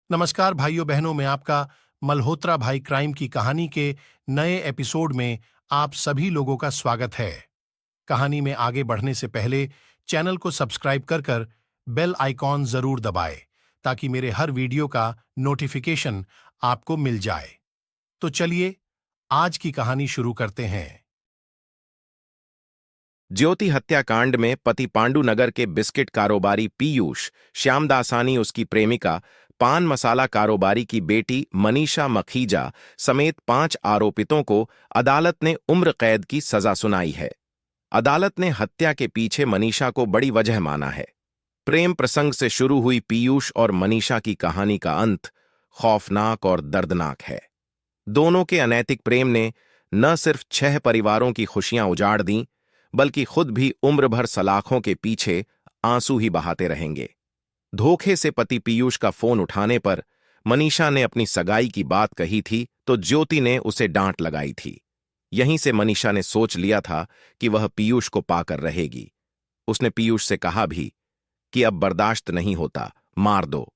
नमस्कार भाइयों बहनों, मैं आपका मल्होत्रा भाई क्राइम की कहानी के नए एपिसोड में आप सभी लोगों का स्वागत है। कहानी में आगे बढ़ने से पहले चैनल को सब्सक्राइब कर कर बेल आइकॉन जरूर दबाएं ताकि मेरे हर वीडियो का नोटिफिकेशन आपको मिल जाए। तो चलिए आज की कहानी शुरू करते हैं। ज्योति हत्याकांड में पति पांडुनगर के बिस्किट कारोबारी पीयूष, श्यामदासानी उसकी प्रेमिका, पान मसाला कारोबारी की बेटी मनीषा मखीजा समेत 5 आरोपितों को अदालत ने उम्र कैद की सजा सुनाई है। अदालत ने हत्या के पीछे मनीषा को बड़ी वजह माना है। प्रेम प्रसंग से शुरू हुई पीयूष और मनीषा की कहानी का अंत खौफनाक और दर्दनाक है। दोनों के अनैतिक प्रेम ने न सिर्फ 6 परिवारों की खुशियां उजाड़ दीं, बल्कि खुद भी उम्र भर सलाखों के पीछे आंसू ही बहाते रहेंगे। धोखे से पति पीयूष का फोन उठाने पर मनीषा ने अपनी सगाई की बात कही थी तो ज्योति ने उसे डांट लगाई थी। यहीं से मनीषा ने सोच लिया था कि वह पीयूष को पाकर रहेगी। उसने पीयूष से कहा भी कि अब बर्दाश्त नहीं होता, मार दो।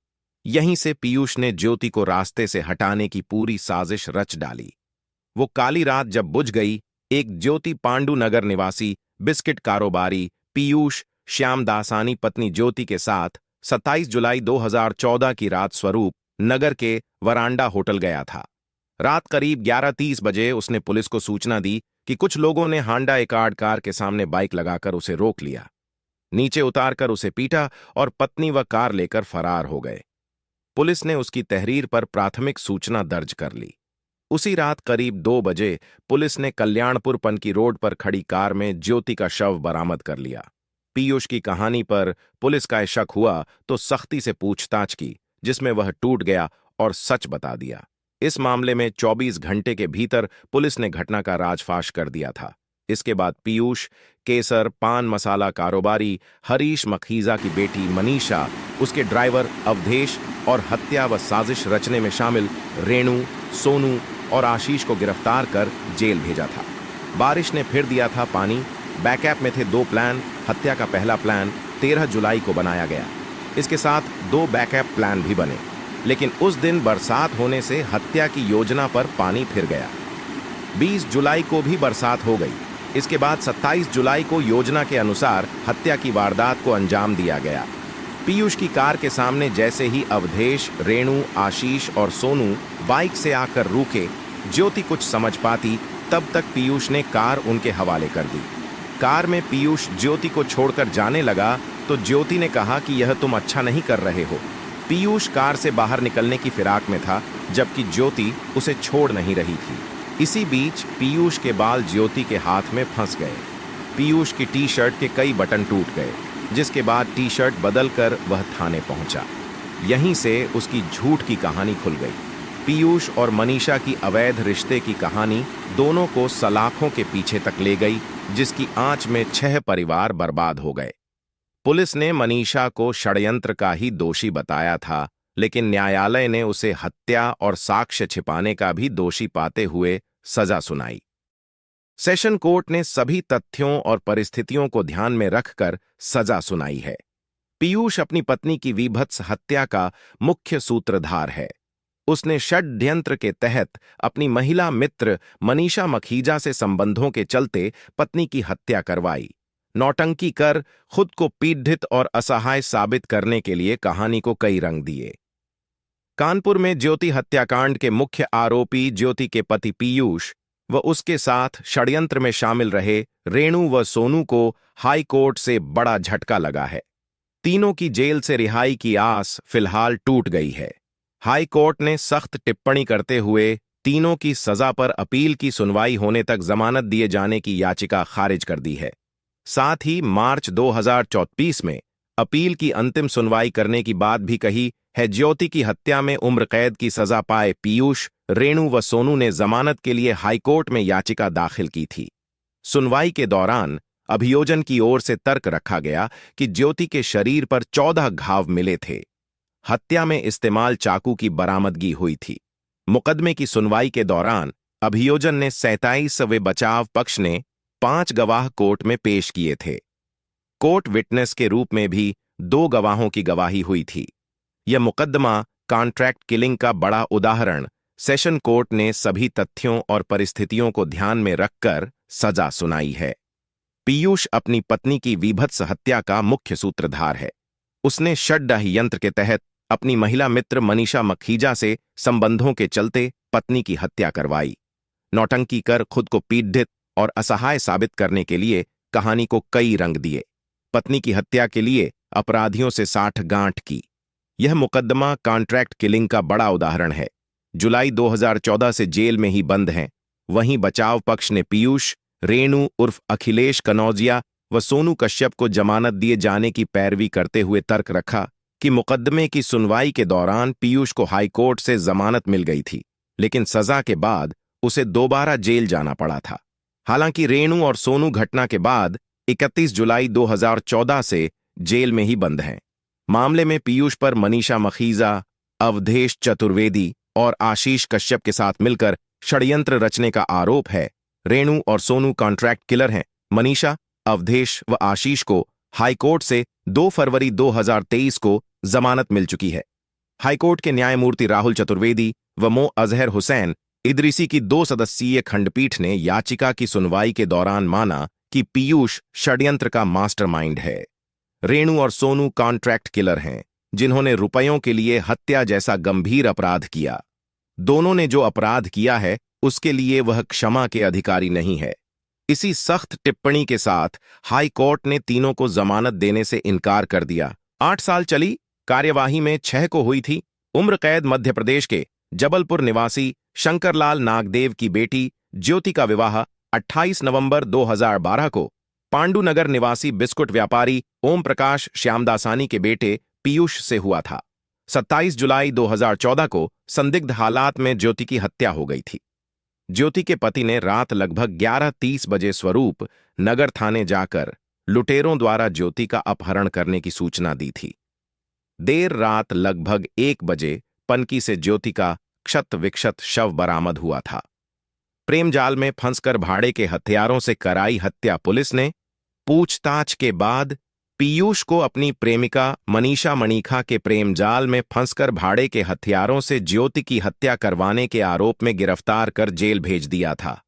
यहीं से पीयूष ने ज्योति को रास्ते से हटाने की पूरी साजिश रच डाली। वो काली रात जब बुझ गई, एक ज्योति पांडुनगर निवासी बिस्किट कारोबारी पीयूष श्यामदासानी पत्नी ज्योति के साथ 27 जुलाई 2014 की रात स्वरूप नगर के वरांडा होटल गया था। रात करीब 11:30 बजे उसने पुलिस को सूचना दी कि कुछ लोगों ने हांडा एकार्ड कार के सामने बाइक लगाकर उसे रोक लिया, नीचे उतारकर उसे पीटा और पत्नी व कार लेकर फरार हो गए। पुलिस ने उसकी तहरीर पर प्राथमिक सूचना दर्ज कर ली। उसी रात करीब 2 बजे पुलिस ने कल्याणपुर पनकी रोड पर खड़ी कार में ज्योति का शव बरामद कर लिया। पीयूष की कहानी पर पुलिस का शक हुआ तो सख्ती से पूछताछ की, जिसमें वह टूट गया और सच बता दिया। इस मामले में 24 घंटे के भीतर पुलिस ने घटना का राजफाश कर दिया था। इसके बाद पीयूष, केसर पान मसाला कारोबारी हरीश मखीजा की बेटी मनीषा, उसके ड्राइवर अवधेश और हत्या व साजिश रचने में शामिल रेणु, सोनू और आशीष को गिरफ्तार कर जेल भेजा था। बारिश ने फिर दिया था पानी। बैकअप में थे 2 प्लान। हत्या का पहला प्लान 13 जुलाई को बनाया गया। इसके साथ 2 बैकअप प्लान भी बने, लेकिन उस दिन बरसात होने से हत्या की योजना पर पानी फिर गया। 20 जुलाई को भी बरसात हो गई। इसके बाद 27 जुलाई को योजना के अनुसार हत्या की वारदात को अंजाम दिया गया। पीयूष की कार के सामने जैसे ही अवधेश, रेणु, आशीष और सोनू बाइक से आकर रुके, ज्योति कुछ समझ पाती तब तक पीयूष ने कार उनके हवाले कर दी। कार में पीयूष ज्योति को छोड़कर जाने लगा तो ज्योति ने कहा कि यह तुम अच्छा नहीं कर रहे हो। पीयूष कार से बाहर निकलने की फिराक में था, जबकि ज्योति उसे छोड़ नहीं रही थी। इसी बीच पीयूष के बाल ज्योति के हाथ में फंस गए। पीयूष की टी-शर्ट के कई बटन टूट गए, जिसके बाद टी-शर्ट बदलकर वह थाने पहुंचा। यहीं से उसकी झूठ की कहानी खुल गई। पीयूष और मनीषा की अवैध रिश्ते की कहानी दोनों को सलाखों के पीछे तक ले गई, जिसकी आंच में 6 परिवार बर्बाद हो गए। पुलिस ने मनीषा को षड्यंत्र का ही दोषी बताया था, लेकिन न्यायालय ने उसे हत्या और साक्ष्य छिपाने का भी दोषी पाते हुए सजा सुनाई। सेशन कोर्ट ने सभी तथ्यों और परिस्थितियों को ध्यान में रखकर सजा सुनाई है। पीयूष अपनी पत्नी की वीभत्स हत्या का मुख्य सूत्रधार है। उसने षड्यंत्र के तहत अपनी महिला मित्र मनीषा मखीजा से संबंधों के चलते पत्नी की हत्या करवाई। नौटंकी कर खुद को पीड़ित और असहाय साबित करने के लिए कहानी को कई रंग दिए। कानपुर में ज्योति हत्याकांड के मुख्य आरोपी ज्योति के पति पीयूष व उसके साथ षड्यंत्र में शामिल रहे रेणु व सोनू को हाई कोर्ट से बड़ा झटका लगा है। तीनों की जेल से रिहाई की आस फिलहाल टूट गई है। हाई कोर्ट ने सख्त टिप्पणी करते हुए तीनों की सजा पर अपील की सुनवाई होने तक जमानत दिए जाने की याचिका खारिज कर दी है। साथ ही मार्च 2024 में अपील की अंतिम सुनवाई करने की बात भी कही है। ज्योति की हत्या में उम्र कैद की सजा पाए पीयूष, रेणु व सोनू ने जमानत के लिए हाईकोर्ट में याचिका दाखिल की थी। सुनवाई के दौरान अभियोजन की ओर से तर्क रखा गया कि ज्योति के शरीर पर 14 घाव मिले थे। हत्या में इस्तेमाल चाकू की बरामदगी हुई थी। मुकदमे की सुनवाई के दौरान अभियोजन ने 27वें बचाव पक्ष ने 5 गवाह कोर्ट में पेश किए थे। कोर्ट विटनेस के रूप में भी 2 गवाहों की गवाही हुई थी। यह मुकदमा कॉन्ट्रैक्ट किलिंग का बड़ा उदाहरण, सेशन कोर्ट ने सभी तथ्यों और परिस्थितियों को ध्यान में रखकर सजा सुनाई है। पीयूष अपनी पत्नी की वीभत्स हत्या का मुख्य सूत्रधार है। उसने षड्डाह यंत्र के तहत अपनी महिला मित्र मनीषा मखीजा से संबंधों के चलते पत्नी की हत्या करवाई। नौटंकी कर खुद को पीड़ित और असहाय साबित करने के लिए कहानी को कई रंग दिए। पत्नी की हत्या के लिए अपराधियों से साठगांठ की। यह मुकदमा कॉन्ट्रैक्ट किलिंग का बड़ा उदाहरण है। जुलाई 2014 से जेल में ही बंद हैं। वहीं बचाव पक्ष ने पीयूष, रेणु उर्फ अखिलेश कनौजिया व सोनू कश्यप को जमानत दिए जाने की पैरवी करते हुए तर्क रखा कि मुकदमे की सुनवाई के दौरान पीयूष को हाईकोर्ट से जमानत मिल गई थी, लेकिन सजा के बाद उसे दोबारा जेल जाना पड़ा था। हालांकि रेणु और सोनू घटना के बाद 31 जुलाई 2014 से जेल में ही बंद हैं। मामले में पीयूष पर मनीषा मखीजा, अवधेश चतुर्वेदी और आशीष कश्यप के साथ मिलकर षड्यंत्र रचने का आरोप है। रेणु और सोनू कॉन्ट्रैक्ट किलर हैं। मनीषा, अवधेश व आशीष को हाईकोर्ट से 2 फरवरी 2023 को जमानत मिल चुकी है। हाईकोर्ट के न्यायमूर्ति राहुल चतुर्वेदी व मो अजहर हुसैन इदरीसी की 2 सदस्यीय खंडपीठ ने याचिका की सुनवाई के दौरान माना कि पीयूष षड्यंत्र का मास्टरमाइंड है। रेणु और सोनू कॉन्ट्रैक्ट किलर हैं, जिन्होंने रुपयों के लिए हत्या जैसा गंभीर अपराध किया। दोनों ने जो अपराध किया है उसके लिए वह क्षमा के अधिकारी नहीं है। इसी सख्त टिप्पणी के साथ हाई कोर्ट ने तीनों को जमानत देने से इनकार कर दिया। 8 साल चली कार्यवाही में 6 को हुई थी उम्र कैद। मध्य प्रदेश के जबलपुर निवासी शंकरलाल नागदेव की बेटी ज्योति का विवाह 28 नवंबर 2012 को पांडुनगर निवासी बिस्कुट व्यापारी ओम प्रकाश श्यामदासानी के बेटे पीयूष से हुआ था। 27 जुलाई 2014 को संदिग्ध हालात में ज्योति की हत्या हो गई थी। ज्योति के पति ने रात लगभग 11:30 बजे स्वरूप नगर थाने जाकर लुटेरों द्वारा ज्योति का अपहरण करने की सूचना दी थी। देर रात लगभग 1 बजे पनकी से ज्योति का क्षत विक्षत शव बरामद हुआ था। प्रेम जाल में फंसकर भाड़े के हथियारों से कराई हत्या। पुलिस ने पूछताछ के बाद पीयूष को अपनी प्रेमिका मनीषा मणिखा के प्रेम जाल में फंसकर भाड़े के हथियारों से ज्योति की हत्या करवाने के आरोप में गिरफ्तार कर जेल भेज दिया था।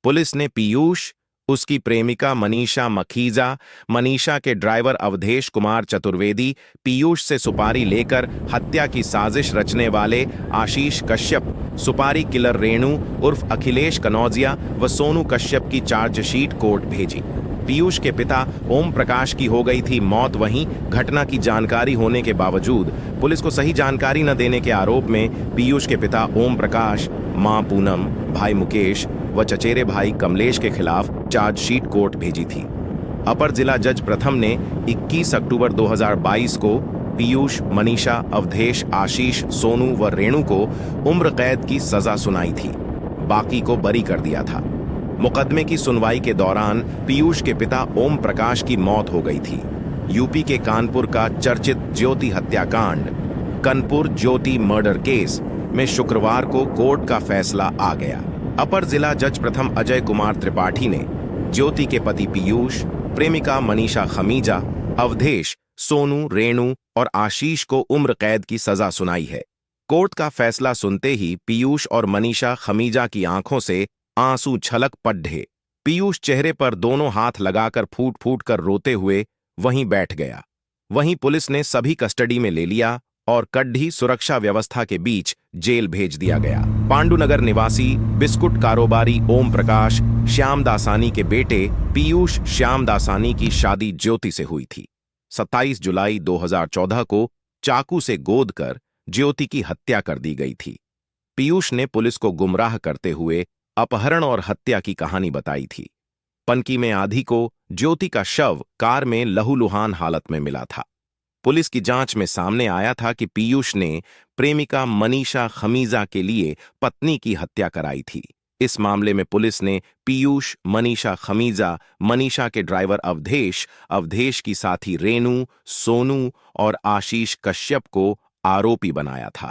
पुलिस ने पीयूष, उसकी प्रेमिका मनीषा मखीजा, मनीषा के ड्राइवर अवधेश कुमार चतुर्वेदी, पीयूष से सुपारी लेकर हत्या की साजिश रचने वाले आशीष कश्यप, सुपारी किलर रेणु उर्फ अखिलेश कनौजिया व सोनू कश्यप की चार्जशीट कोर्ट भेजी। पीयूष के पिता ओम प्रकाश की हो गई थी मौत। वहीं घटना की जानकारी होने के बावजूद पुलिस को सही जानकारी न देने के आरोप में पीयूष के पिता ओम प्रकाश, मां पूनम, भाई मुकेश व चचेरे भाई कमलेश के खिलाफ चार्जशीट कोर्ट भेजी थी। अपर जिला जज प्रथम ने 21 अक्टूबर 2022 को पीयूष, मनीषा, अवधेश, आशीष, सोनू व रेणु को उम्र कैद की सजा सुनाई थी। बाकी को बरी कर दिया था। मुकदमे की सुनवाई के दौरान पीयूष के पिता ओम प्रकाश की मौत हो गई थी। यूपी के कानपुर का चर्चित ज्योति हत्याकांड, कानपुर ज्योति मर्डर केस में शुक्रवार को कोर्ट का फैसला आ गया। अपर जिला जज प्रथम अजय कुमार त्रिपाठी ने ज्योति के पति पीयूष, प्रेमिका मनीषा खमीजा, अवधेश, सोनू, रेणु और आशीष को उम्र कैद की सजा सुनाई है। कोर्ट का फैसला सुनते ही पीयूष और मनीषा खमीजा की आंखों से आंसू छलक पड़े। पीयूष चेहरे पर दोनों हाथ लगाकर फूट फूट कर रोते हुए वहीं बैठ गया। वहीं पुलिस ने सभी कस्टडी में ले लिया और कड़ी सुरक्षा व्यवस्था के बीच जेल भेज दिया गया। पांडुनगर निवासी बिस्कुट कारोबारी ओम प्रकाश श्यामदासानी के बेटे पीयूष श्यामदासानी की शादी ज्योति से हुई थी। 27 जुलाई 2014 को चाकू से गोदकर ज्योति की हत्या कर दी गई थी। पीयूष ने पुलिस को गुमराह करते हुए अपहरण और हत्या की कहानी बताई थी। पनकी में आधी को ज्योति का शव कार में लहूलुहान हालत में मिला था। पुलिस की जांच में सामने आया था कि पीयूष ने प्रेमिका मनीषा खमीजा के लिए पत्नी की हत्या कराई थी। इस मामले में पुलिस ने पीयूष, मनीषा खमीजा, मनीषा के ड्राइवर अवधेश, अवधेश की साथी रेणु, सोनू और आशीष कश्यप को आरोपी बनाया था।